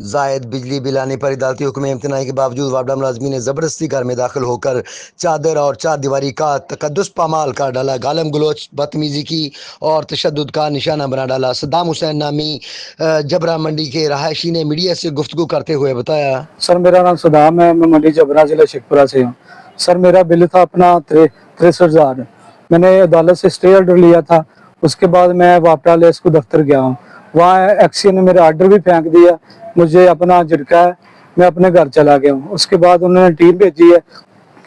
जायद बिजली बिल आने पर अदालती हुक्म इम्तनाई के बावजूद वार्डा मुलाजमीन ने ज़बरदस्ती घर में दाखिल होकर चादर और चार दीवारी का तकद्दुस पामाल कर डाला, गालम गलोच बदतमीज़ी की और तशद्दुद का निशाना बना डाला। सद्दाम हुसैन नामी जबरा मंडी के रहायशी ने मीडिया से गुफ्तगू करते हुए बताया, सर मेरा नाम सदाम है, मैं मंडी जबरा जिला शेखपुरा से हूँ। सर मेरा बिल था अपना 63,000। मैंने अदालत से स्टे ऑर्डर लिया था, उसके बाद मैं वापडा लेस को दफ्तर गया हूँ। वहाँ एक्सी ने मेरा ऑर्डर भी फेंक दिया, मुझे अपना झटका है, मैं अपने घर चला गया हूँ। उसके बाद उन्होंने टीम भेजी है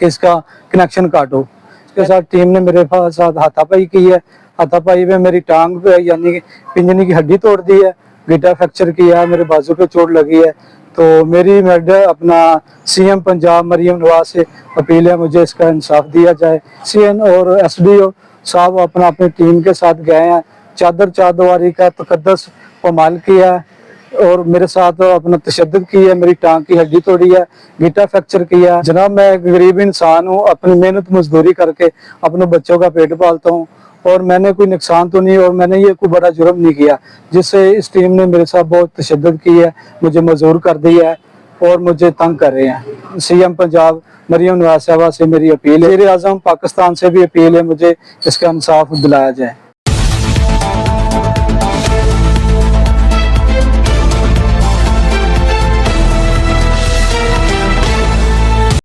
कि इसका कनेक्शन काटो। उसके साथ टीम ने मेरे साथ हाथापाई की है। हाथापाई में मेरी टांग पे यानी पिंजनी की हड्डी तोड़ दी है, गिटा फ्रैक्चर किया है, मेरे बाजू पे चोट लगी है। तो मेरी मैडम अपना सीएम पंजाब मरियम नवाज से अपील है, मुझे इसका इंसाफ दिया जाए। सीएम और एसडीओ साहब अपनी टीम के साथ गए हैं, चार दीवारी का तकद्दस पामाल किया है और मेरे साथ अपना तशद्दुद की है, मेरी टांग की हड्डी तोड़ी है, गिटा फ्रैक्चर किया है। जनाब मैं एक गरीब इंसान हूँ, अपनी मेहनत मजदूरी करके अपने बच्चों का पेट पालता हूँ और मैंने कोई नुकसान तो नहीं और मैंने ये कोई बड़ा जुर्म नहीं किया, जिससे इस टीम ने मेरे साथ बहुत तशद्दुद की है, मुझे मजबूर कर दिया है और मुझे तंग कर रहे हैं। सीएम पंजाब मरियम नवाज साहबा से मेरी अपील है, वज़ीर आज़म पाकिस्तान से भी अपील है, मुझे इसका इंसाफ दिलाया जाए।